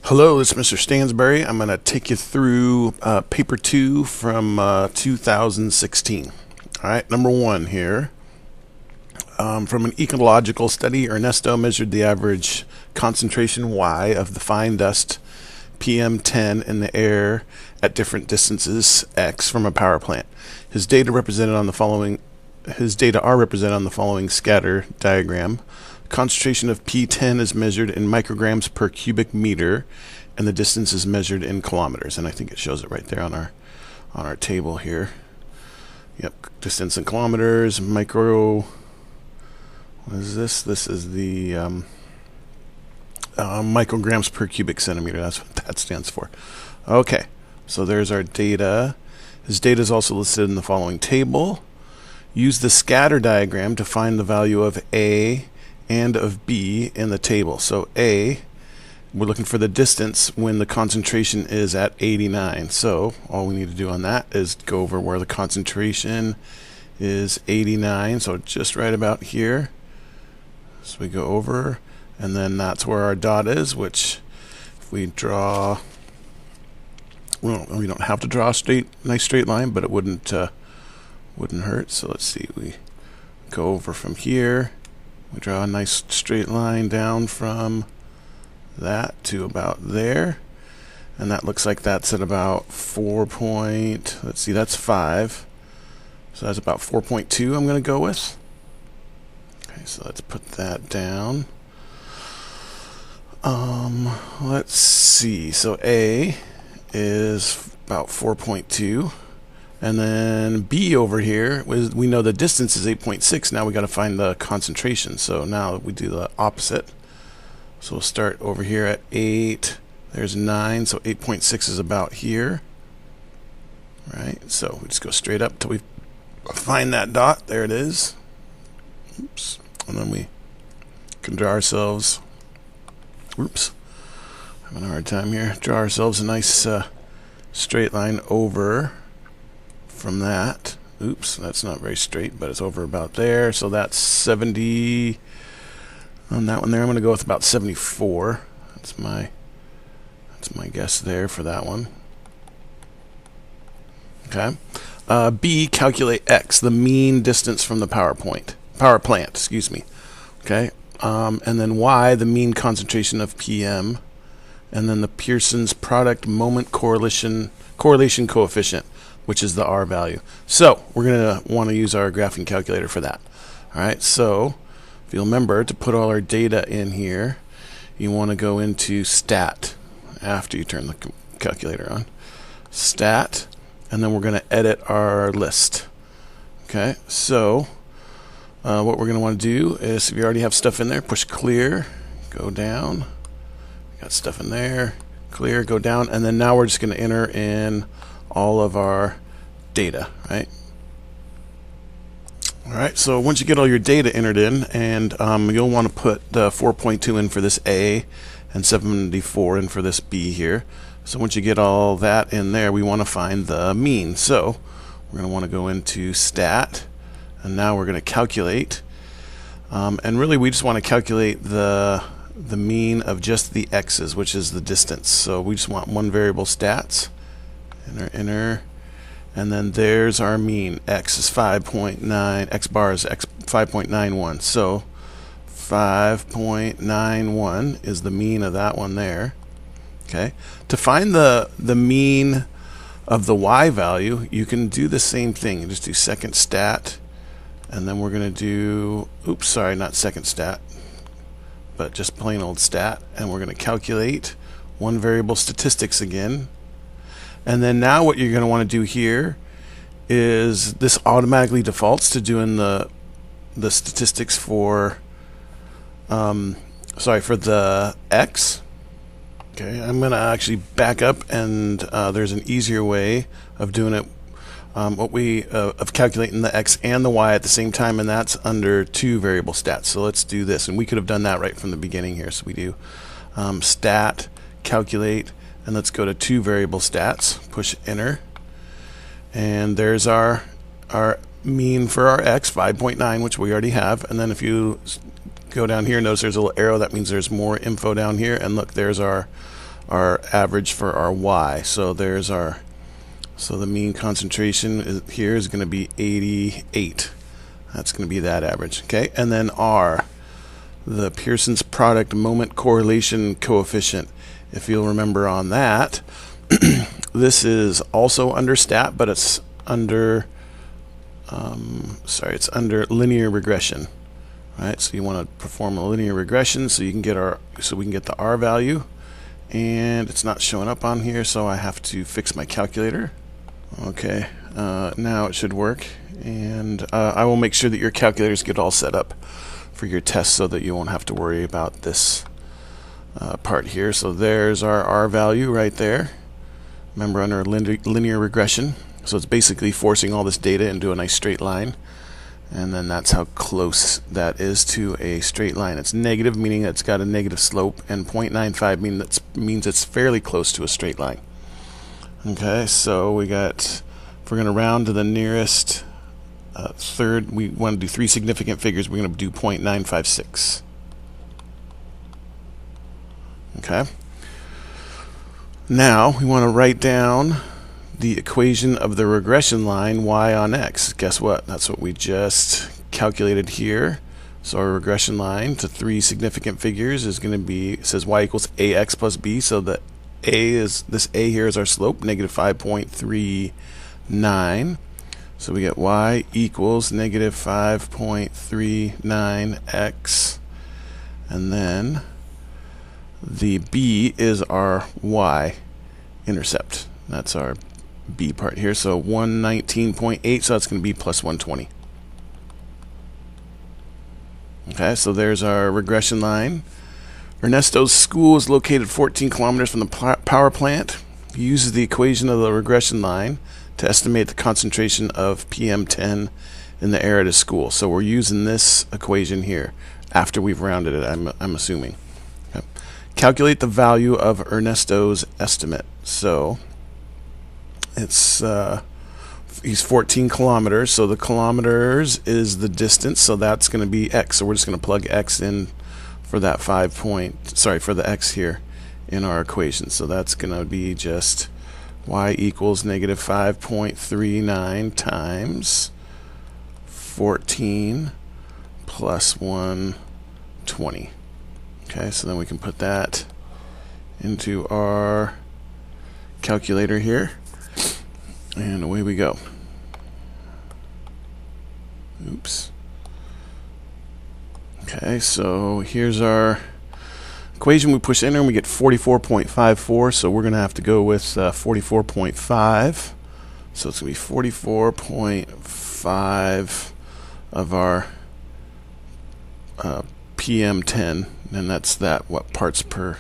Hello, this is Mr. Stansbury. I'm going to take you through paper 2 from 2016. All right, number 1 here. From an ecological study, Ernesto measured the average concentration Y of the fine dust PM10 in the air at different distances X from a power plant. His data are represented on the following scatter diagram. Concentration of P10 is measured in micrograms per cubic meter, and the distance is measured in kilometers. And I think it shows it right there on our table here. Yep, distance in kilometers, micro. What is this? This is the micrograms per cubic centimeter. That's what that stands for. Okay, so there's our data. His data is also listed in the following table. Use the scatter diagram to find the value of A and of B in the table. So A, we're looking for the distance when the concentration is at 89. So all we need to do on that is go over where the concentration is 89. So just right about here. So we go over, and then that's where our dot is, which if we draw, well, we don't have to draw a nice straight line, but it wouldn't hurt. So let's see, we go over from here. We draw a nice straight line down from that to about there. And that looks like that's at about 4 point, let's see, that's 5. So that's about 4.2 I'm going to go with. Okay, so let's put that down. Let's see, so A is about 4.2. And then B over here, we know the distance is 8.6. Now we got to find the concentration. So now we do the opposite. So we'll start over here at 8. There's 9. So 8.6 is about here. Right. So we just go straight up till we find that dot. There it is. Oops. And then we can draw ourselves. Oops. Having a hard time here. Draw ourselves a nice straight line over. From that, oops, that's not very straight, but it's over about there. So that's 70 on that one there. I'm going to go with about 74. That's my guess there for that one. Okay. B, calculate X, the mean distance from the power plant. Excuse me. Okay. And then Y, the mean concentration of PM, and then the Pearson's product moment correlation coefficient, which is the R value. So we're going to want to use our graphing calculator for that. All right, so if you'll remember to put all our data in here, you want to go into stat after you turn the calculator on. Stat, and then we're going to edit our list. Okay, so what we're going to want to do is, if you already have stuff in there, push clear, go down. Got stuff in there, clear, go down, and then now we're just going to enter in all of our data, right? All right, so once you get all your data entered in, and you'll want to put the 4.2 in for this A and 74 in for this B here. So once you get all that in there, we want to find the mean. So we're going to want to go into stat, and now we're going to calculate. And really, we just want to calculate the mean of just the x's, which is the distance. So we just want one variable stats. Enter, and then there's our mean. X is 5.9, X bar is 5.91. So 5.91 is the mean of that one there. Okay. To find the mean of the Y value, you can do the same thing. You just do second stat, and then we're going to do, oops, sorry, not second stat, but just plain old stat, and we're going to calculate one variable statistics again. And then now what you're going to want to do here is this automatically defaults to doing the statistics for for the X. Okay, I'm going to actually back up, and there's an easier way of doing it, of calculating the X and the Y at the same time, and that's under two variable stats. So let's do this, and we could have done that right from the beginning here. So we do stat, calculate, and let's go to two variable stats, push enter, and there's our mean for our X, 5.9, which we already have. And then if you go down here, notice there's a little arrow. That means there's more info down here. And look, there's our our average for our y. So there's our, so the mean concentration here is going to be 88. That's going to be that average. Okay, and then R, the Pearson's product moment correlation coefficient. If you'll remember on that, this is also under stat, but it's under it's under linear regression. Right, so you want to perform a linear regression so you can get we can get the R value, and it's not showing up on here, so I have to fix my calculator. Okay, now it should work, and I will make sure that your calculators get all set up for your test so that you won't have to worry about this part here. So there's our R value right there. Remember, under linear regression, so it's basically forcing all this data into a nice straight line, and then that's how close that is to a straight line. It's negative, meaning it's got a negative slope, and 0.95 means it's fairly close to a straight line. Okay, so we got, if we're going to round to the nearest third, we want to do 3 significant figures. We're going to do 0.956. Okay. Now we want to write down the equation of the regression line y on x. Guess what? That's what we just calculated here. So our regression line to 3 significant figures is going to be, it says y equals ax plus b, so the this a here is our slope, negative 5.39. So we get y equals negative 5.39x, and then the b is our y intercept. That's our b part here. So 119.8, so that's going to be plus 120. Okay, so there's our regression line. Ernesto's school is located 14 kilometers from the power plant. He uses the equation of the regression line to estimate the concentration of PM10 in the air at his school. So we're using this equation here after we've rounded it, I'm assuming. Okay. Calculate the value of Ernesto's estimate. So it's he's 14 kilometers, so the kilometers is the distance, so that's going to be x. So we're just going to plug x in for that for the x here in our equation. So that's going to be just y equals negative 5.39 times 14 plus 120. Okay, so then we can put that into our calculator here, and away we go. Oops. Okay, so here's our equation. We push enter and we get 44.54, so we're going to have to go with 44.5. So it's going to be 44.5 of our PM10, and that's what parts per, I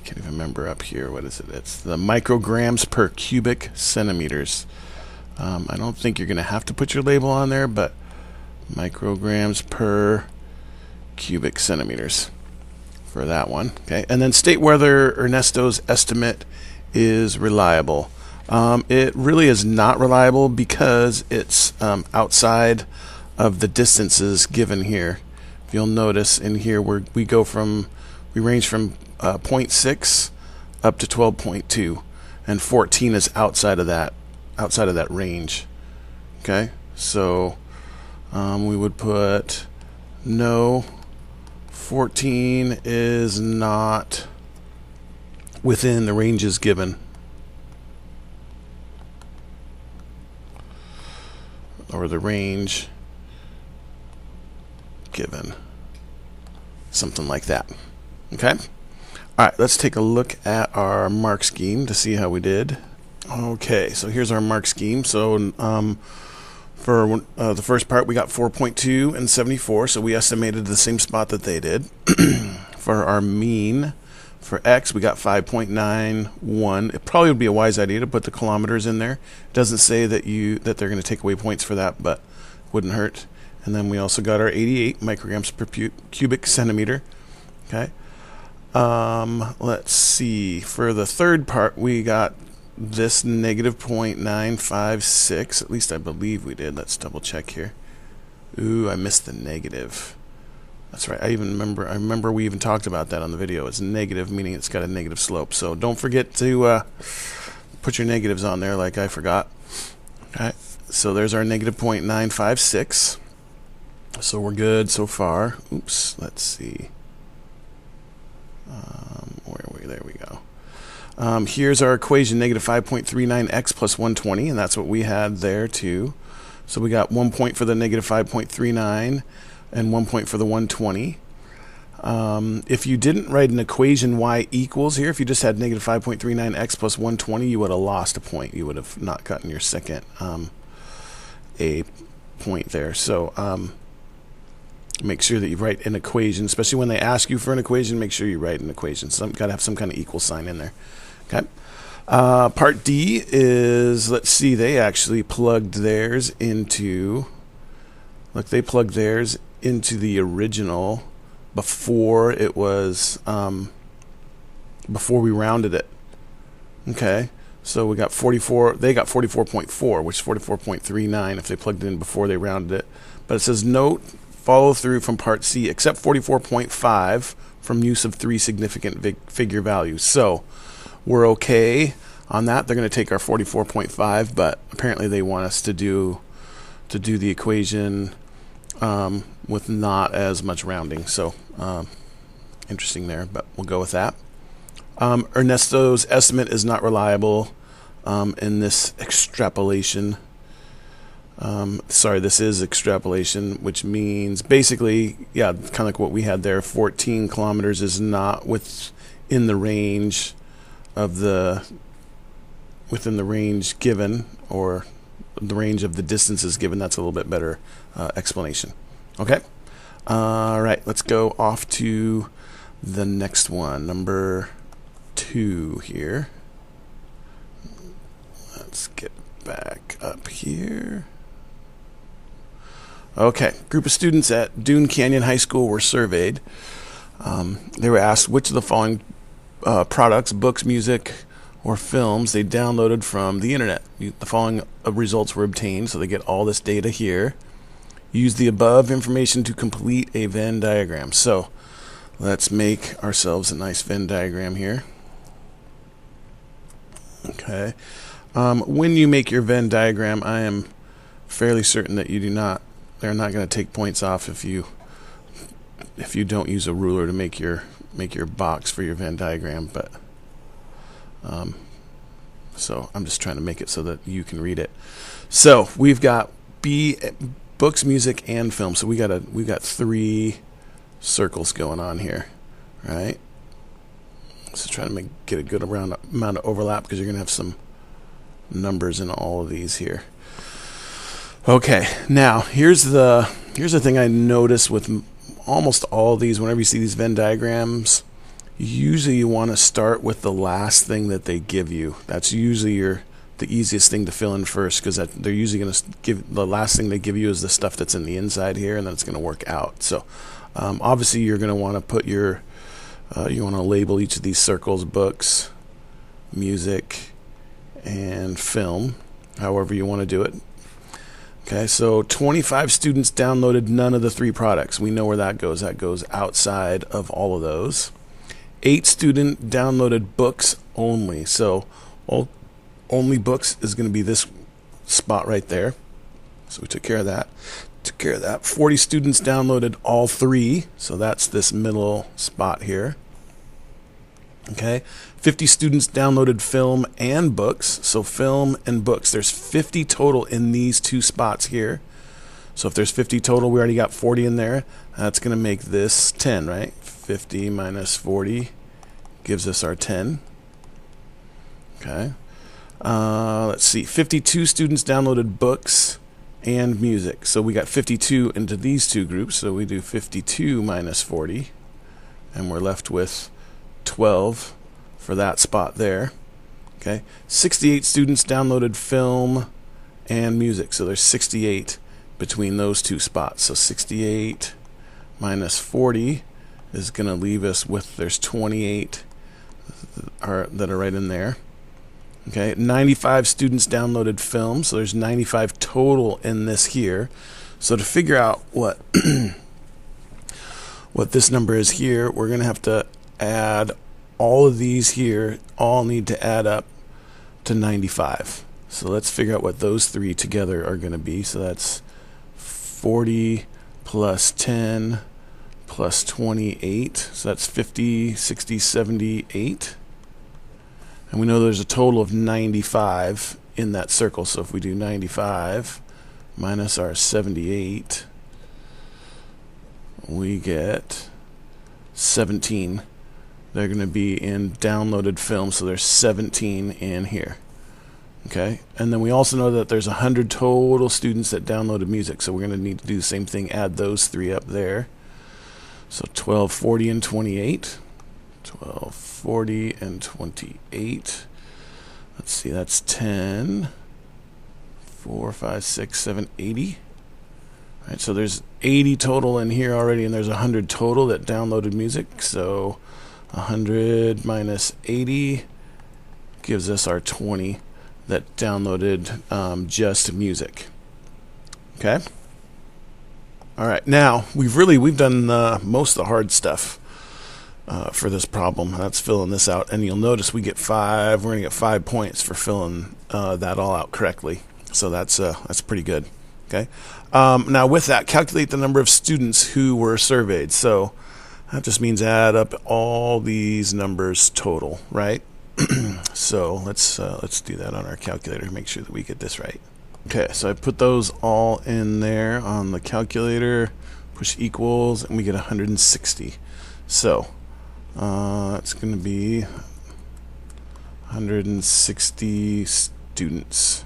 can't even remember up here, what is it? It's the micrograms per cubic centimeters. I don't think you're going to have to put your label on there, but micrograms per cubic centimeters for that one. Okay, and then state whether Ernesto's estimate is reliable. It really is not reliable because it's outside of the distances given here. If you'll notice in here, we range from 0.6 up to 12.2, and 14 is outside of that range. Okay, so we would put no, 14 is not within the ranges given, or the range given, something like that. Okay, alright, let's take a look at our mark scheme to see how we did. Okay, so here's our mark scheme. So for the first part, we got 4.2 and 74, so we estimated the same spot that they did. For our mean, for x, we got 5.91. It probably would be a wise idea to put the kilometers in there. It doesn't say that they're going to take away points for that, but wouldn't hurt. And then we also got our 88 micrograms per cubic centimeter. Okay. Let's see. For the third part, we got this negative 0.956. At least I believe we did. Let's double check here. Ooh, I missed the negative. That's right. I remember we even talked about that on the video. It's negative, meaning it's got a negative slope. So don't forget to put your negatives on there like I forgot. Okay. So there's our negative 0.956. So we're good so far. Oops. Let's see. Where are we? There we go. Here's our equation, negative 5.39x plus 120, and that's what we had there too. So we got 1 point for the negative 5.39 and 1 point for the 120. If you didn't write an equation y equals here, if you just had negative 5.39x plus 120, you would have lost a point. You would have not gotten your second a point there. So make sure that you write an equation, especially when they ask you for an equation. Make sure you write an equation. Got to have some kind of equal sign in there. Okay. Part D is, let's see, they actually plugged theirs into. Look, they plugged theirs into the original before it was before we rounded it. Okay. So we got 44, they got 44.4, which is 44.39 if they plugged it in before they rounded it. But it says note, follow through from part C, except 44.5 from use of 3 significant figure values. So we're okay on that. They're going to take our 44.5, but apparently they want us to do the equation with not as much rounding. So interesting there, but we'll go with that. Ernesto's estimate is not reliable in this extrapolation. Sorry, this is extrapolation, which means basically, yeah, kind of like what we had there. 14 kilometers is not within the range of within the range given, or the range of the distances given. That's a little bit better explanation. Okay. All right, let's go off to the next one, number 2 here. Let's get back up here. Okay, group of students at Dune Canyon High School were surveyed. They were asked which of the following products, books, music, or films they downloaded from the internet. The following results were obtained, so they get all this data here. Use the above information to complete a Venn diagram. So let's make ourselves a nice Venn diagram here. Okay. When you make your Venn diagram, I am fairly certain that they're not going to take points off if you don't use a ruler to make your box for your Venn diagram. But so I'm just trying to make it so that you can read it. So we've got books, music, and film. So we've got 3 circles going on here, right? So try to get a good amount of overlap, because you're going to have some numbers in all of these here. Okay, now here's the thing I notice with almost all of these. Whenever you see these Venn diagrams, usually you want to start with the last thing that they give you. That's usually the easiest thing to fill in first, because they're usually going to give, the last thing they give you is the stuff that's in the inside here, and then it's going to work out. So obviously you're going to want to put you want to label each of these circles books, music, and film, however you want to do it. Okay, so 25 students downloaded none of the 3 products. We know where that goes. That goes outside of all of those. 8 students downloaded books only. So only books is going to be this spot right there. So we took care of that. 40 students downloaded all 3. So that's this middle spot here. Okay, 50 students downloaded film and books. So film and books. There's 50 total in these 2 spots here. So if there's 50 total, we already got 40 in there. That's going to make this 10, right? 50 minus 40 gives us our 10. Okay. Let's see. 52 students downloaded books and music. So we got 52 into these 2 groups. So we do 52 minus 40. And we're left with 12 for that spot there. Okay, 68 students downloaded film and music, so there's 68 between those 2 spots. So 68 minus 40 is going to leave us with, there's 28 that are right in there. Okay, 95 students downloaded film, so there's 95 total in this here. So to figure out what what this number is here, we're going to have to add all of these here, all need to add up to 95. So let's figure out what those three together are going to be. So that's 40 plus 10 plus 28. So that's 50, 60, 78. And we know there's a total of 95 in that circle. So if we do 95 minus our 78, we get 17. They're going to be in downloaded film, so there's 17 in here. Okay, and then we also know that there's 100 total students that downloaded music, so we're going to need to do the same thing, add those three up there. So 12, 40, and 28. 12, 40, and 28. Let's see, that's 10, 4, 5, 6, 7, 80. All right, so there's 80 total in here already, and there's 100 total that downloaded music. So 100 minus 80 gives us our 20 that downloaded just music. Okay. All right. Now we've done most of the hard stuff for this problem. That's filling this out, and you'll notice we get 5. We're gonna get 5 points for filling that all out correctly. So that's pretty good. Okay. Now with that, calculate the number of students who were surveyed. So that just means add up all these numbers total, right? So let's do that on our calculator to make sure that we get this right. Okay, so I put those all in there on the calculator, push equals, and we get 160. So it's going to be 160 students.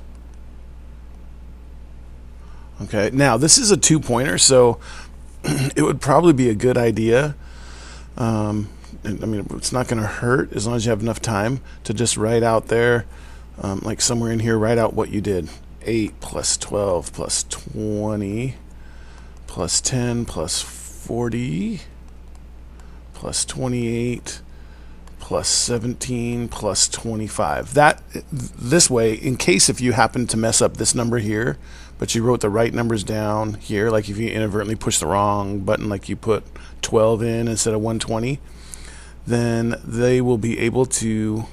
Okay, now this is a 2-pointer, so it would probably be a good idea. And, I mean, it's not going to hurt as long as you have enough time to just write out there, like somewhere in here, write out what you did. 8 plus 12 plus 20 plus 10 plus 40 plus 28 plus 17 plus 25. This way, in case if you happen to mess up this number here, but you wrote the right numbers down here, like if you inadvertently pushed the wrong button, like you put 12 in instead of 120, then they will be able to,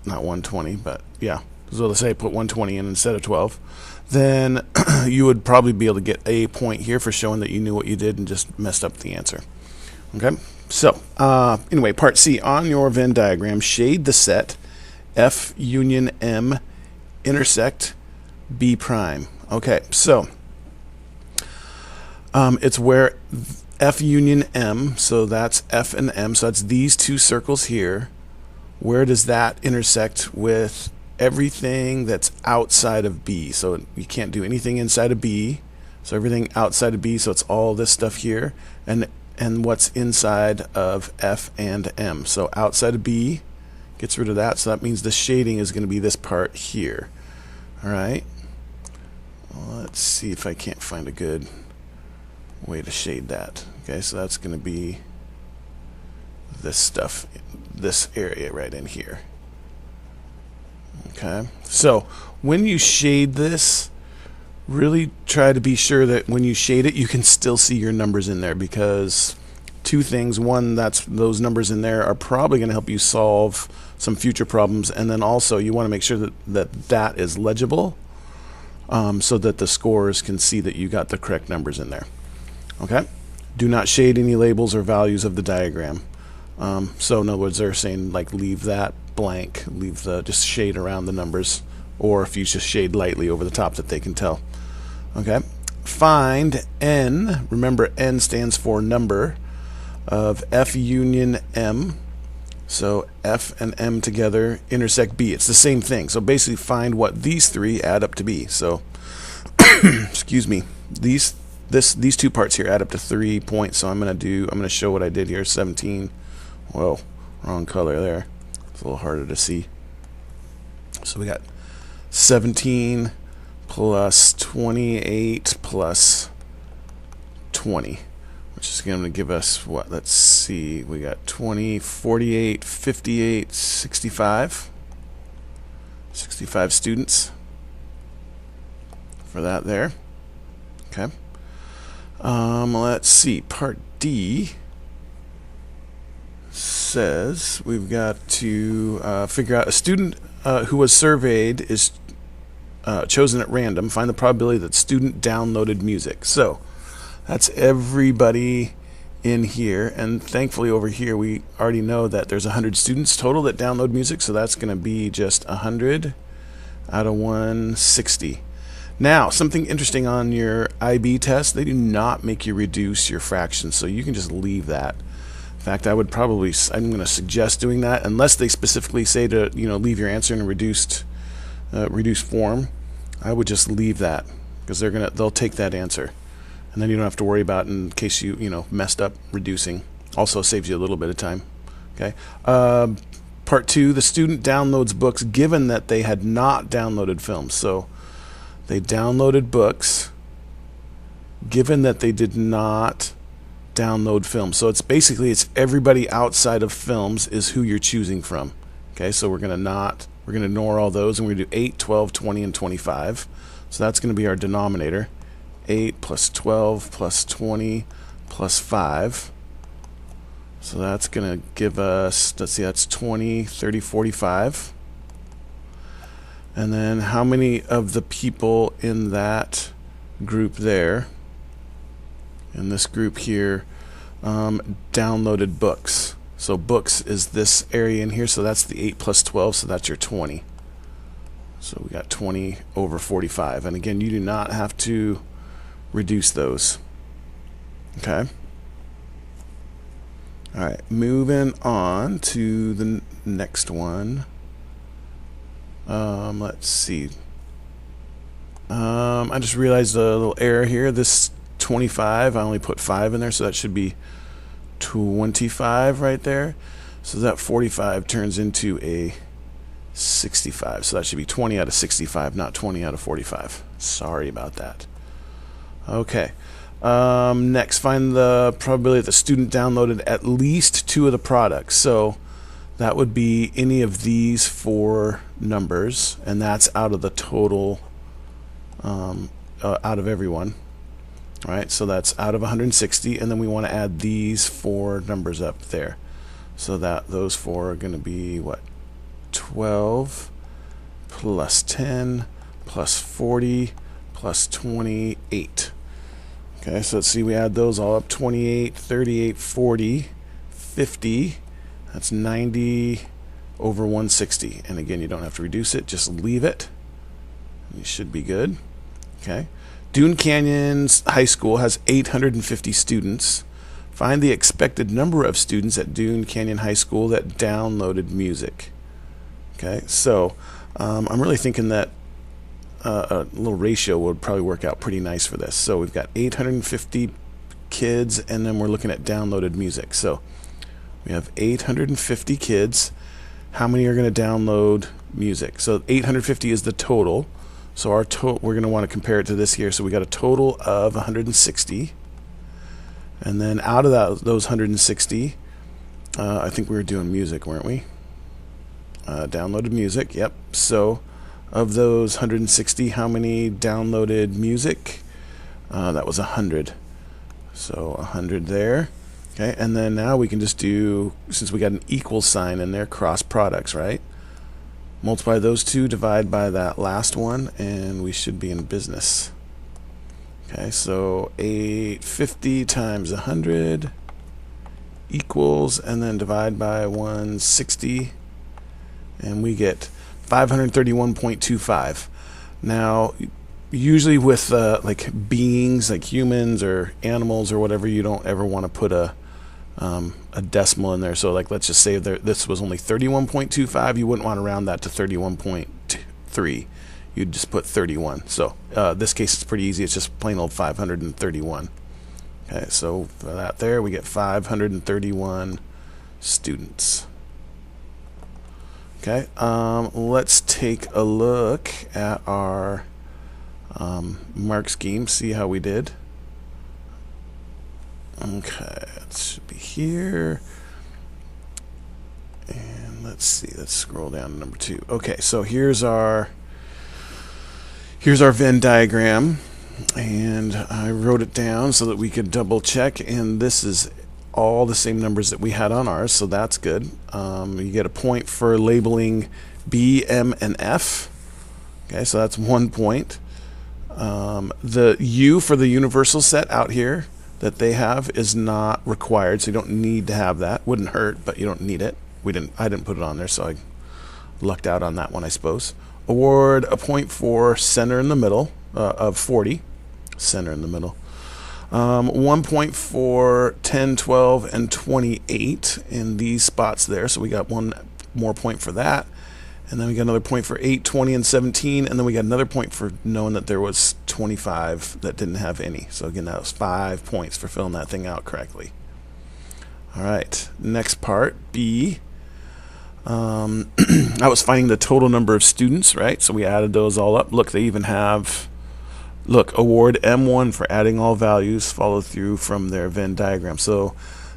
not 120, but yeah, so let's say I put 120 in instead of 12, then you would probably be able to get a point here for showing that you knew what you did and just messed up the answer. Okay, so anyway, part C, on your Venn diagram, shade the set F union M intersect B prime. Okay, so it's where F union M, so that's F and M, so that's these two circles here. Where does that intersect with everything that's outside of B? So you can't do anything inside of B, so everything outside of B, so it's all this stuff here, and what's inside of F and M. So outside of B gets rid of that, so that means the shading is going to be this part here. All right, well, let's see if I can't find a good way to shade that. Okay, so that's going to be this stuff, this area right in here. Okay, so when you shade this, really try to be sure that when you shade it, you can still see your numbers in there, because two things. One, that's those numbers in there are probably going to help you solve some future problems, and then also you want to make sure that is legible, so that the scorers can see that you got the correct numbers in there. Okay, do not shade any labels or values of the diagram. So in other words, they're saying like leave that blank, just shade around the numbers, or if you just shade lightly over the top that they can tell. Okay, find N, remember N stands for number, of F union M. So F and M together intersect B. It's the same thing. So basically find what these three add up to be. So excuse me, these two parts here add up to 3 points. So I'm gonna show what I did here. 17. Whoa, wrong color there. It's a little harder to see. So we got 17 plus 28 plus 20, which is going to give us what? Let's see. We got 20, 48, 58, 65. 65 students for that there. Okay. Let's see. Part D says we've got to figure out a student who was surveyed is chosen at random. Find the probability that student downloaded music. So that's everybody in here, and thankfully over here we already know that there's 100 students total that download music, so that's going to be just 100 out of 160. Now, something interesting on your IB test, they do not make you reduce your fractions, so you can just leave that. In fact, I'm going to suggest doing that unless they specifically say to leave your answer in a reduced form. I would just leave that because they'll take that answer. And then you don't have to worry about it in case you messed up reducing. Also saves you a little bit of time. Okay. Part 2, the student downloads books given that they had not downloaded films. So they downloaded books given that they did not download films. So it's everybody outside of films is who you're choosing from. Okay. So we're going to ignore all those, and we're going to do 8, 12, 20, and 25. So that's going to be our denominator. 8 plus 12 plus 20 plus 5. So that's going to give us, let's see, that's 20, 30, 45. And then how many of the people in that group there, in this group here, downloaded books? So books is this area in here, so that's the 8 plus 12, so that's your 20. So we got 20 over 45. And again, you do not have to reduce those. Okay. All right, moving on to the next one. Let's see. I just realized a little error here. This 25, I only put 5 in there, so that should be 25 right there. So that 45 turns into a 65. So that should be 20 out of 65, not 20 out of 45. Sorry about that. Okay. Next, find the probability that the student downloaded at least 2 of the products. So that would be any of these 4 numbers, and that's out of the total, out of everyone. All right, so that's out of 160, and then we want to add these 4 numbers up there. So that those 4 are going to be what? 12 plus 10 plus 40 plus 28. Okay, so let's see, we add those all up. 28, 38, 40, 50. That's 90 over 160. And again, you don't have to reduce it, just leave it. You should be good. Okay. Dune Canyon's high school has 850 students. Find the expected number of students at Dune Canyon High School that downloaded music. Okay, so I'm really thinking that a little ratio would probably work out pretty nice for this. So we've got 850 kids, and then we're looking at downloaded music. So we have 850 kids. How many are going to download music? So 850 is the total. So our we're going to want to compare it to this here. So we got a total of 160. And then out of those 160, I think we were doing music, weren't we? Downloaded music, yep. So of those 160, how many downloaded music? That was 100. So 100 there. Okay, and then now we can just do, since we got an equal sign in there, cross products, right? Multiply those 2, divide by that last one, and we should be in business. Okay, so 850 times 100 equals, and then divide by 160, and we get 531.25. Now, usually with like beings, like humans or animals or whatever, you don't ever want to put a decimal in there. So like, let's just say this was only 31.25. You wouldn't want to round that to 31.3. You'd just put 31. So this case it's pretty easy. It's just plain old 531. Okay, so for that there we get 531 students. Okay, let's take a look at our mark scheme, see how we did. Okay, it should be here. And let's see, let's scroll down to number 2. Okay, so here's our Venn diagram. And I wrote it down so that we could double check, and this is all the same numbers that we had on ours, so that's good. You get a point for labeling B, M, and F. Okay, so that's 1 point. The U for the universal set out here that they have is not required, so you don't need to have that. Wouldn't hurt, but you don't need it. I didn't put it on there, so I lucked out on that one, I suppose. Award a point for center in the middle of 40. Center in the middle. 1 point for 10, 12, and 28 in these spots there, so we got one more point for that. And then we got another point for 8, 20, and 17, and then we got another point for knowing that there was 25 that didn't have any. So again, that was 5 points for filling that thing out correctly. All right, next part, B. I was finding the total number of students, right? So we added those all up. Look, they even have, look, award M1 for adding all values, follow through from their Venn diagram. So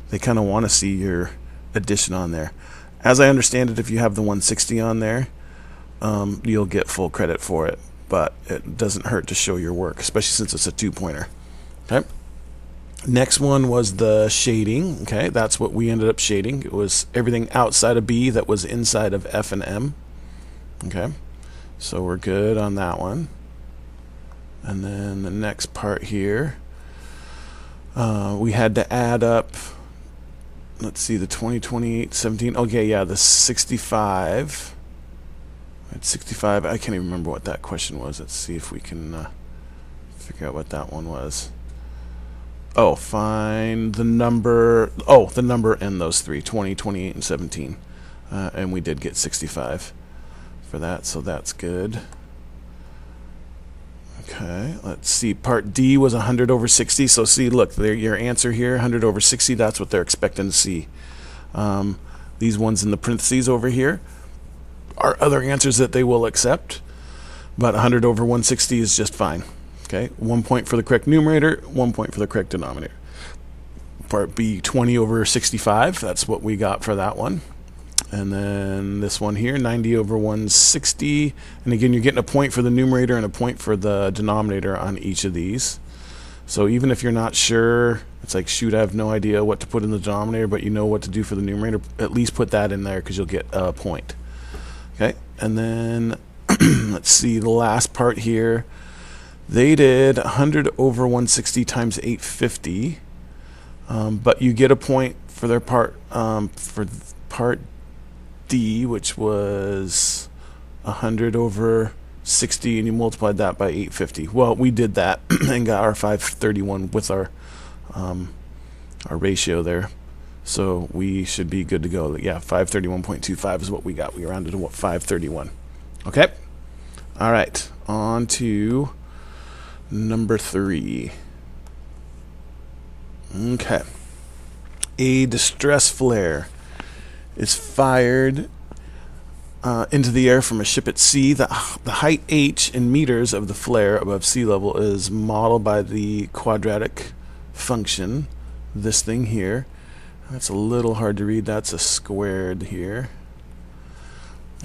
they kind of want to see your addition on there. As I understand it, if you have the 160 on there, you'll get full credit for it. But it doesn't hurt to show your work, especially since it's a 2-pointer. Okay. Next one was the shading. Okay, that's what we ended up shading. It was everything outside of B that was inside of F and M. Okay, so we're good on that one. And then the next part here, we had to add up, let's see, the 20, 28, 17. Okay, yeah, the 65. At 65, I can't even remember what that question was. Let's see if we can figure out what that one was. Oh, find the number. Oh, the number in those three, 20, 28, and 17. And we did get 65 for that, so that's good. Okay, let's see. Part D was 100 over 60. So see, look, there, your answer here, 100 over 60, that's what they're expecting to see. These ones in the parentheses over here are other answers that they will accept, but 100 over 160 is just fine. Okay, 1 point for the correct numerator, 1 point for the correct denominator. Part B, 20 over 65, that's what we got for that one. And then this one here, 90 over 160. And again, you're getting a point for the numerator and a point for the denominator on each of these. So even if you're not sure, it's like, shoot, I have no idea what to put in the denominator, but you know what to do for the numerator, at least put that in there because you'll get a point. Okay, and then let's see, the last part here. They did 100 over 160 times 850, but you get a point for their part, for part D, which was 100 over 60, and you multiplied that by 850. Well, we did that and got our 531 with our ratio there, so we should be good to go. Yeah, 531.25 is what we got. We rounded to what, 531. Okay, all right, on to number 3. Okay. A distress flare is fired into the air from a ship at sea. The height h in meters of the flare above sea level is modeled by the quadratic function. This thing here. That's a little hard to read. That's a squared here.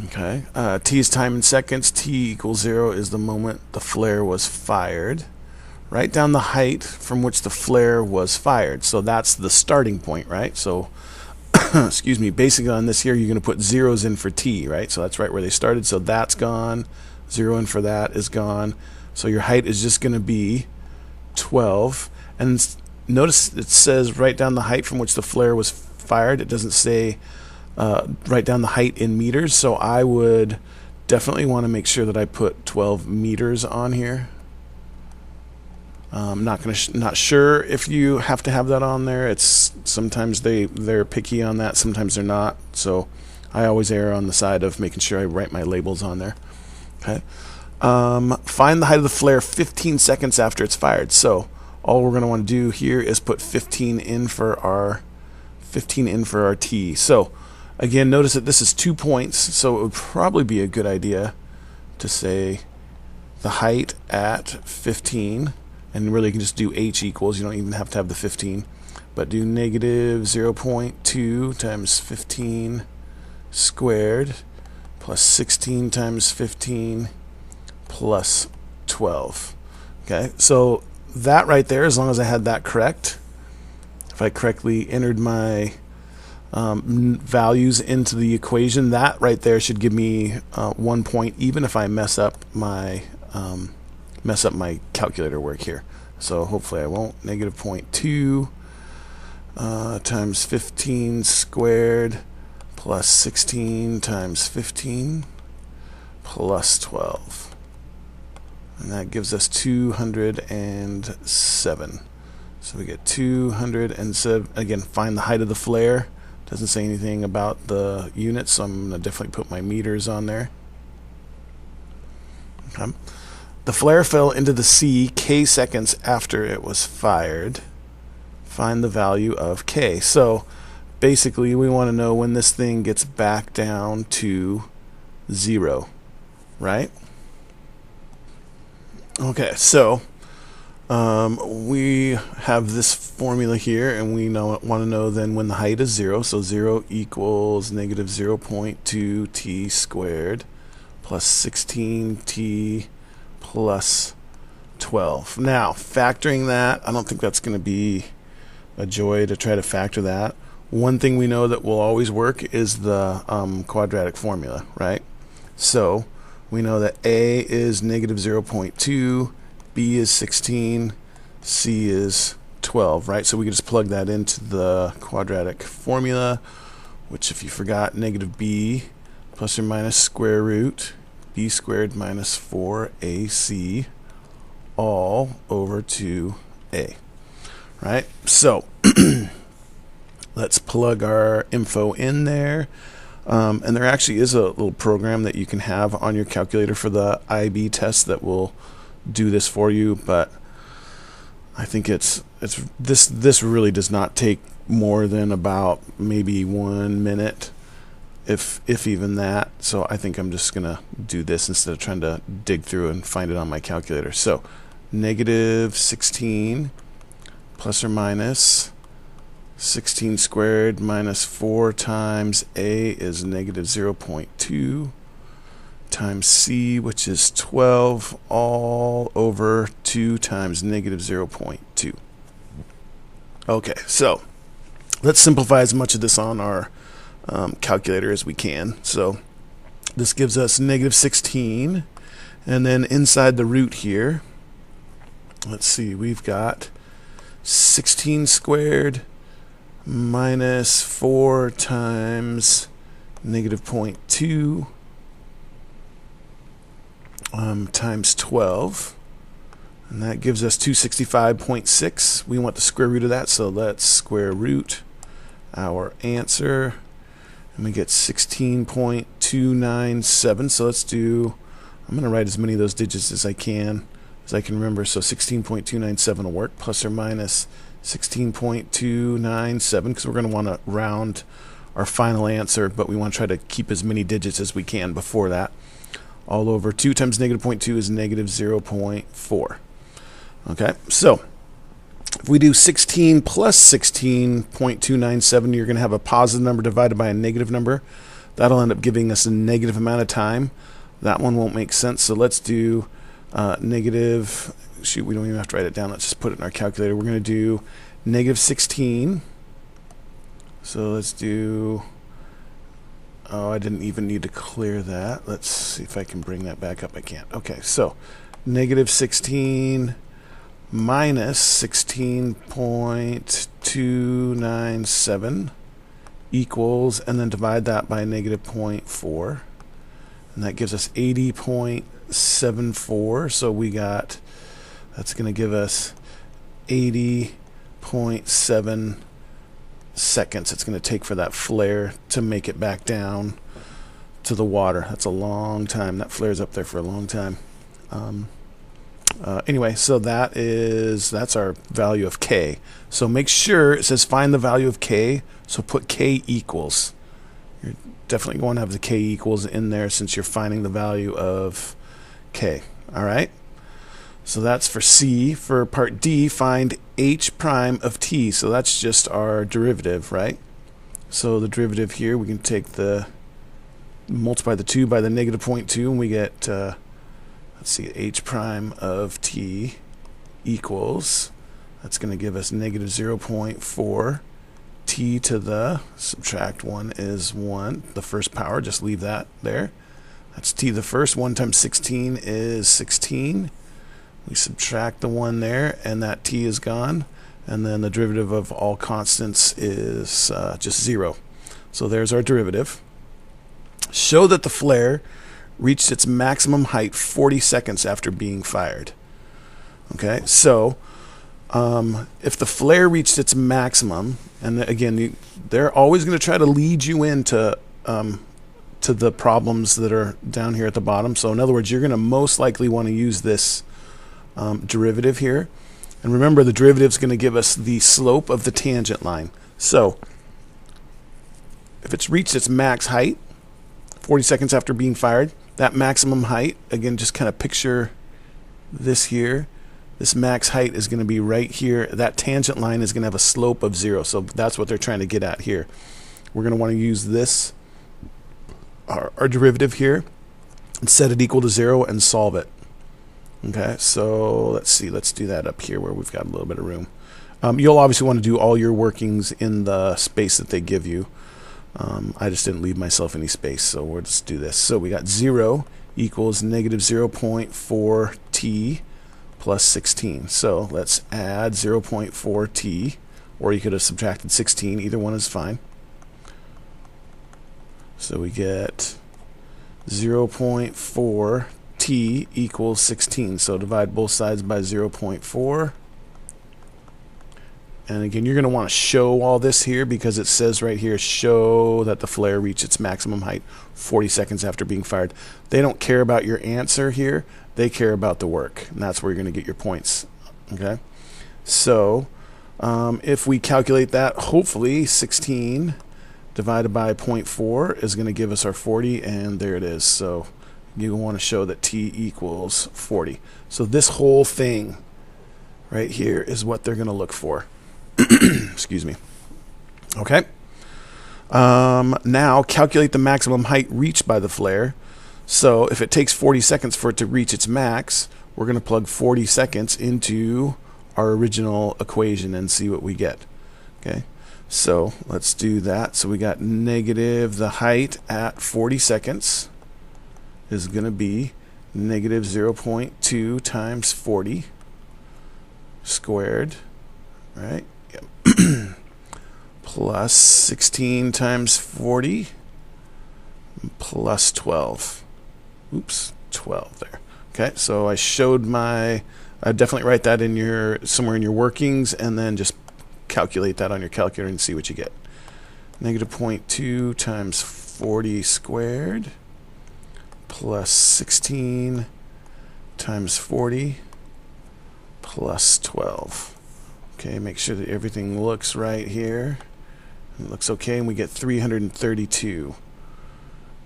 Okay, T is time in seconds. T equals 0 is the moment the flare was fired. Write down the height from which the flare was fired. So that's the starting point, right? So, excuse me, basically on this here, you're going to put zeros in for T, right? So that's right where they started. So that's gone. 0 in for that is gone. So your height is just going to be 12. And notice it says write down the height from which the flare was fired. It doesn't say write down the height in meters, so I would definitely want to make sure that I put 12 meters on here. Not sure if you have to have that on there. It's sometimes they're picky on that, sometimes they're not. So I always err on the side of making sure I write my labels on there. Okay. Find the height of the flare 15 seconds after it's fired. So all we're going to want to do here is put 15 in for our T. So again, notice that this is 2 points, so it would probably be a good idea to say the height at 15, and really you can just do h equals, you don't even have to have the 15, but do negative 0.2 times 15 squared plus 16 times 15 plus 12. Okay, so that right there, as long as I had that correct, if I correctly entered my values into the equation, that right there should give me 1 point, even if I mess up my calculator work here. So hopefully I won't. Negative 0.2 times 15 squared plus 16 times 15 plus 12. And that gives us 207. So we get 207. Again, find the height of the flare. Doesn't say anything about the units, so I'm going to definitely put my meters on there. Okay. The flare fell into the sea k seconds after it was fired. Find the value of k. So basically we want to know when this thing gets back down to 0, right? Okay, so we have this formula here, and we want to know then when the height is 0. So 0 equals negative 0.2 t squared plus 16t plus 12. Now, factoring that, I don't think that's going to be a joy to try to factor that. One thing we know that will always work is the quadratic formula, right? So we know that A is negative 0.2, B is 16, C is 12, right? So we can just plug that into the quadratic formula, which, if you forgot, negative b plus or minus square root b squared minus 4ac all over 2a, right? So let's plug our info in there. And there actually is a little program that you can have on your calculator for the IB test that will do this for you, but I think this really does not take more than about maybe 1 minute, if even that. So I think I'm just gonna do this instead of trying to dig through and find it on my calculator. So negative 16 plus or minus 16 squared minus 4 times a is negative 0.2 times c, which is 12, all over 2 times negative 0.2. Okay, so let's simplify as much of this on our calculator as we can. So this gives us negative 16, and then inside the root here, let's see, we've got 16 squared minus 4 times negative 0.2 times 12, and that gives us 265.6. We want the square root of that, so let's square root our answer, and we get 16.297. So let's do, I'm going to write as many of those digits as I can remember. So 16.297 will work, plus or minus 16.297, because we're going to want to round our final answer, but we want to try to keep as many digits as we can before that. All over 2 times negative 0.2 is negative 0.4. Okay, so if we do 16 plus 16.297, you're going to have a positive number divided by a negative number. That'll end up giving us a negative amount of time. That one won't make sense, so let's do negative, shoot, we don't even have to write it down. Let's just put it in our calculator. We're going to do negative 16. So let's do, oh, I didn't even need to clear that. Let's see if I can bring that back up. I can't. Okay, so negative 16 minus 16.297 equals, and then divide that by negative 0.4, and that gives us 80.74. So we got, that's going to give us 80.7 seconds it's going to take for that flare to make it back down to the water. That's a long time. That flare's up there for a long time. Anyway, so that's our value of k. So make sure it says find the value of k, so put k equals. You're definitely going to have the k equals in there since you're finding the value of k. Alright, so that's for C. For part D, find h prime of t. So that's just our derivative, right? So the derivative here, we can take multiply the 2 by the negative 0.2, and we get let's see, h prime of t equals, that's going to give us negative 0.4 t to the, subtract 1 is 1, the first power, just leave that there. That's t to the first. 1 times 16 is 16. We subtract the 1 there, and that t is gone. And then the derivative of all constants is just 0. So there's our derivative. Show that the flare reached its maximum height 40 seconds after being fired. Okay, so if the flare reached its maximum, and again, they're always going to try to lead you into to the problems that are down here at the bottom. So in other words, you're going to most likely want to use this derivative here. And remember, the derivative is going to give us the slope of the tangent line. So if it's reached its max height 40 seconds after being fired, that maximum height, again, just kind of picture this here. This max height is going to be right here. That tangent line is going to have a slope of 0. So that's what they're trying to get at here. We're going to want to use this, our derivative here, and set it equal to 0 and solve it. Okay, so let's see. Let's do that up here where we've got a little bit of room. You'll obviously want to do all your workings in the space that they give you. I just didn't leave myself any space, so we'll just do this. So we got 0 equals negative 0.4 t plus 16. So let's add 0.4 t, or you could have subtracted 16. Either one is fine. So we get 0.4 t equals 16. So divide both sides by 0.4. And again, you're going to want to show all this here because it says right here, show that the flare reached its maximum height 40 seconds after being fired. They don't care about your answer here. They care about the work. And that's where you're going to get your points. Okay. So if we calculate that, hopefully 16 divided by 0.4 is going to give us our 40. And there it is. So you want to show that t equals 40. So this whole thing right here is what they're going to look for. Excuse me. Okay. Now calculate the maximum height reached by the flare. So if it takes 40 seconds for it to reach its max, we're going to plug 40 seconds into our original equation and see what we get. Okay. So let's do that. So we got negative, the height at 40 seconds is going to be negative 0.2 times 40 squared, right? Yep. Plus 16 times 40 plus 12. Oops, 12 there. Okay, so I showed my, I definitely write that in your, somewhere in your workings, and then just calculate that on your calculator and see what you get. Negative 0.2 times 40 squared plus 16 times 40 plus 12. Okay, make sure that everything looks right here. It looks okay, and we get 332.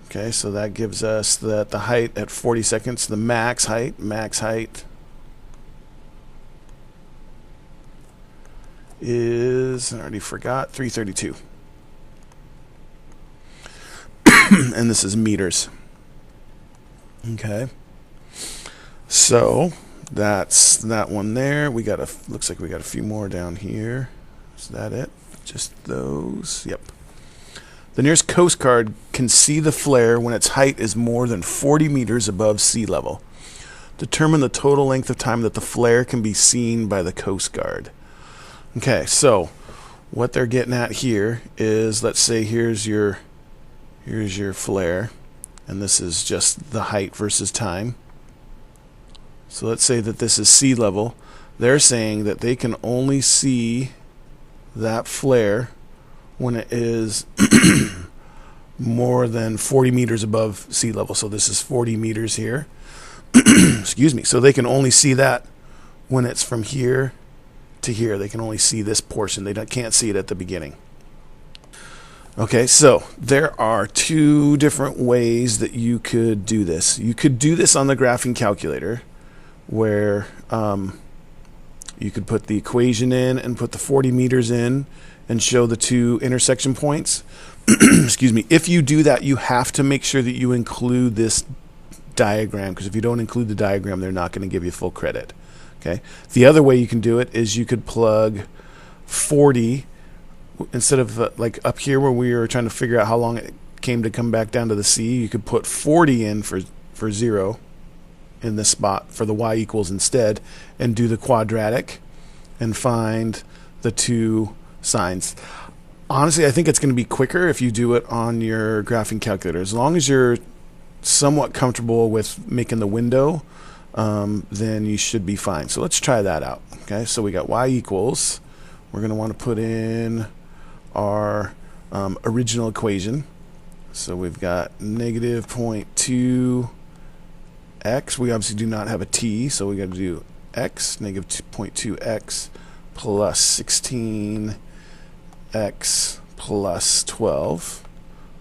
Okay, so that gives us that the height at 40 seconds, the max height is, I already forgot, 332. And this is meters. Okay. So that's that one there. We got a, looks like we got a few more down here. Is that it? Just those? Yep. The nearest Coast Guard can see the flare when its height is more than 40 meters above sea level. Determine the total length of time that the flare can be seen by the Coast Guard. Okay, so what they're getting at here is, let's say here's your flare, and this is just the height versus time. So let's say that this is sea level. They're saying that they can only see that flare when it is more than 40 meters above sea level. So this is 40 meters here. Excuse me. So they can only see that when it's from here to here. They can only see this portion. They can't see it at the beginning. Okay, so there are two different ways that you could do this. You could do this on the graphing calculator, where you could put the equation in and put the 40 meters in and show the two intersection points. Excuse me. If you do that, you have to make sure that you include this diagram, because if you don't include the diagram, they're not going to give you full credit. Okay. The other way you can do it is you could plug 40 instead of like up here where we were trying to figure out how long it came to come back down to the C. You could put 40 in for 0 in this spot for the y equals instead, and do the quadratic and find the two signs. Honestly, I think it's going to be quicker if you do it on your graphing calculator. As long as you're somewhat comfortable with making the window, then you should be fine. So let's try that out. Okay, so we got y equals. We're going to want to put in our original equation. So we've got negative 0.2 x. We obviously do not have a t, so we got to do x, negative 0.2 x plus 16 x plus 12.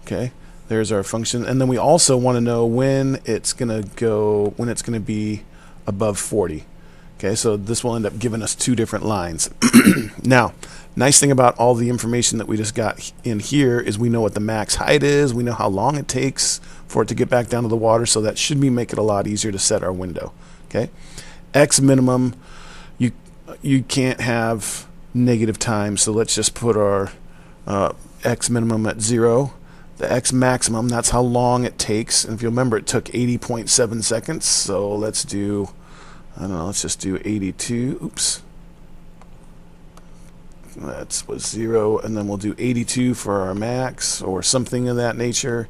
Okay, there's our function, and then we also want to know when it's going to be above 40. Okay, so this will end up giving us two different lines. Now, nice thing about all the information that we just got in here is we know what the max height is, we know how long it takes for it to get back down to the water, so that should make it a lot easier to set our window. Okay, x minimum, you can't have negative time, so let's just put our x minimum at 0. The x maximum, that's how long it takes, and if you remember, it took 80.7 seconds, so let's do, I don't know, let's just do 82. Oops, that was 0, and then we'll do 82 for our max or something of that nature.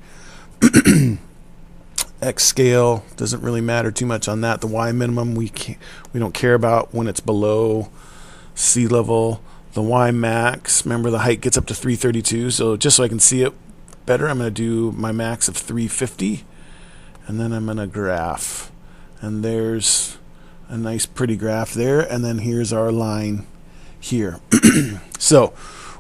X scale doesn't really matter too much on that. The y minimum we don't care about when it's below sea level. The y max, remember the height gets up to 332, so just so I can see it better, I'm going to do my max of 350, and then I'm going to graph, and there's a nice pretty graph there, and then here's our line here. So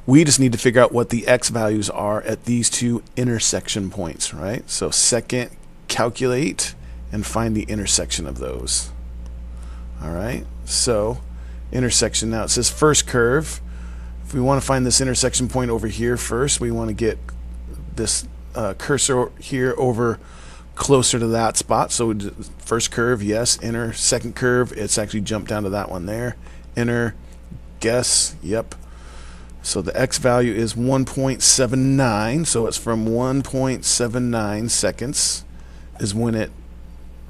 we just need to figure out what the x values are at these two intersection points, right? So second, calculate and find the intersection of those. All right, so intersection, now it says first curve. If we want to find this intersection point over here first, we want to get this cursor here over closer to that spot. So first curve, yes. Enter. Second curve, it's actually jumped down to that one there. Enter. Guess. Yep. So the x value is 1.79. So it's from 1.79 seconds is when it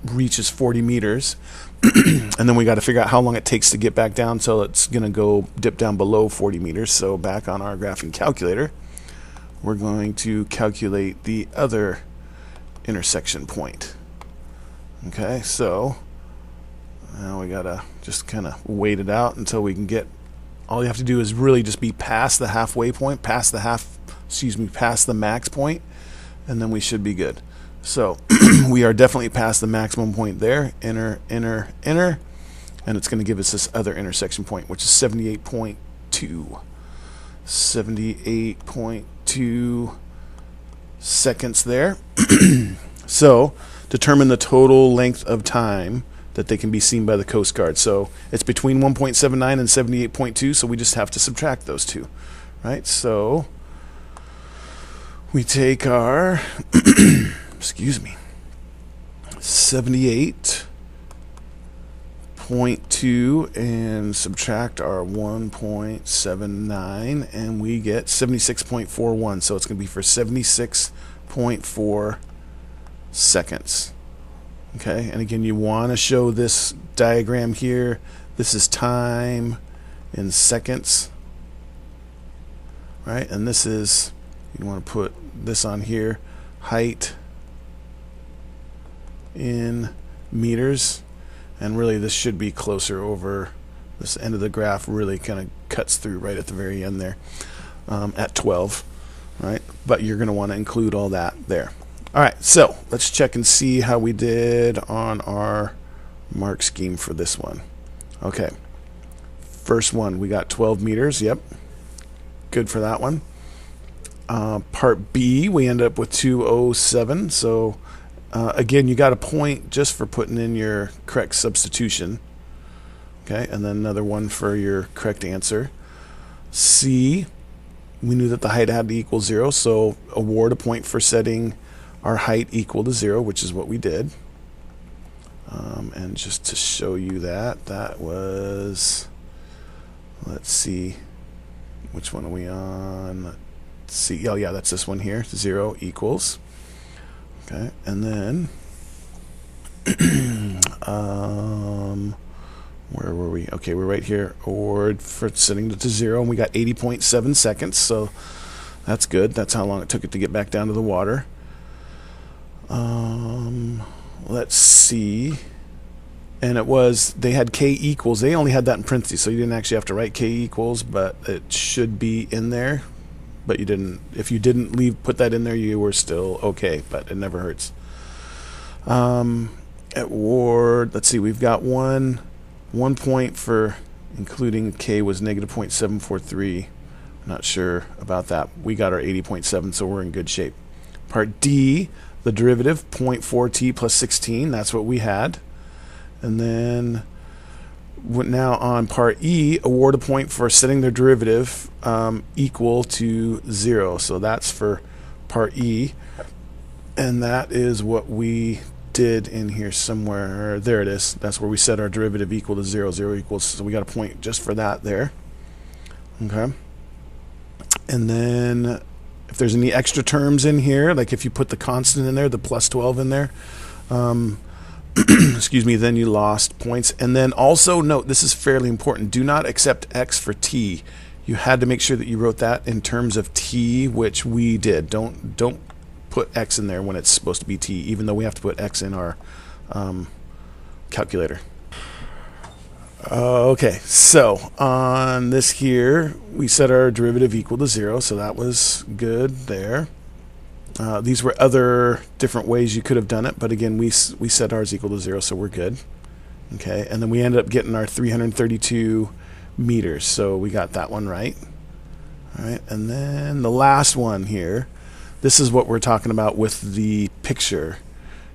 reaches 40 meters. And then we got to figure out how long it takes to get back down, so it's going to go dip down below 40 meters. So back on our graphing calculator, we're going to calculate the other intersection point. Okay, so now we got to just kind of wait it out until we can get, all you have to do is really just be past the halfway point, past the max point, and then we should be good. So we are definitely past the maximum point there. Enter, enter, enter, and it's going to give us this other intersection point, which is 78.2. 78.2 seconds there. So determine the total length of time that they can be seen by the Coast Guard. So it's between 1.79 and 78.2, so we just have to subtract those two, right? So we take our excuse me, 78.2 and subtract our 1.79, and we get 76.41. So it's going to be for 76.4 seconds. Okay, and again, you want to show this diagram here. This is time in seconds, right? And this is, you want to put this on here, height in meters, and really this should be closer over this end of the graph. Really kind of cuts through right at the very end there at 12, right? But you're going to want to include all that there. All right, so let's check and see how we did on our mark scheme for this one. Okay, first one, we got 12 meters. Yep, good for that one. Part B, we end up with 207. So again, you got a point just for putting in your correct substitution. Okay, and then another one for your correct answer. C, we knew that the height had to equal 0, so award a point for setting our height equal to 0, which is what we did. And just to show you that, that was, let's see, which one are we on? Let's see, oh yeah, that's this one here, 0 equals. Okay, and then, where were we? Okay, we're right here, award for setting it to 0, and we got 80.7 seconds, so that's good. That's how long it took it to get back down to the water. Let's see. And it was, they had K equals. They only had that in parentheses, so you didn't actually have to write K equals, but it should be in there. But you didn't. If you didn't put that in there, you were still okay, but it never hurts. At Ward, let's see, we've got one point for including K was negative 0.743. Not sure about that. We got our 80.7, so we're in good shape. Part D, the derivative, 0.4t plus 16. That's what we had. And then now on part E, award a point for setting their derivative equal to 0. So that's for part E. And that is what we did in here somewhere. There it is. That's where we set our derivative equal to 0. 0 equals, so we got a point just for that there. Okay. And then if there's any extra terms in here, like if you put the constant in there, the plus 12 in there, excuse me, then you lost points. And then also note, this is fairly important, do not accept X for T. You had to make sure that you wrote that in terms of T, which we did. Don't put X in there when it's supposed to be T, even though we have to put X in our calculator. Okay, so on this here, we set our derivative equal to 0, so that was good there. These were other different ways you could have done it, but again, we set ours equal to 0, so we're good. Okay, and then we ended up getting our 332 meters, so we got that one right. All right, and then the last one here, this is what we're talking about with the picture.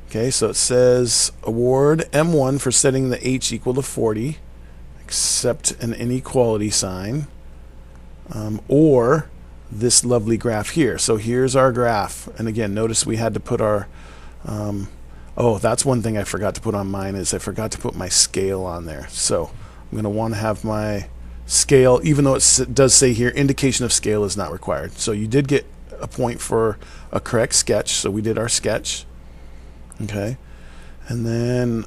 Okay, so it says award M1 for setting the H equal to 40, except an inequality sign, or this lovely graph here. So here's our graph, and again, notice we had to put our oh, that's one thing I forgot to put on mine, is I forgot to put my scale on there. So I'm going to want to have my scale, even though it does say here indication of scale is not required. So you did get a point for a correct sketch, so we did our sketch. Okay, and then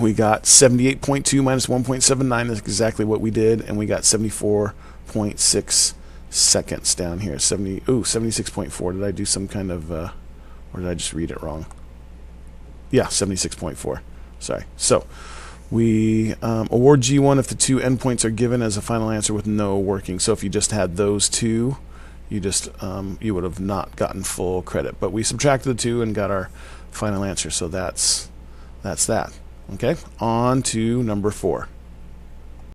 we got 78.2 minus 1.79 is exactly what we did, and we got 74.6 seconds down here. 76.4. Did I do some kind of or did I just read it wrong? Yeah, 76.4. Sorry. So we award G1 if the two endpoints are given as a final answer with no working. So if you just had those two, you just you would have not gotten full credit. But we subtracted the two and got our final answer. So that's that. Okay, on to number 4.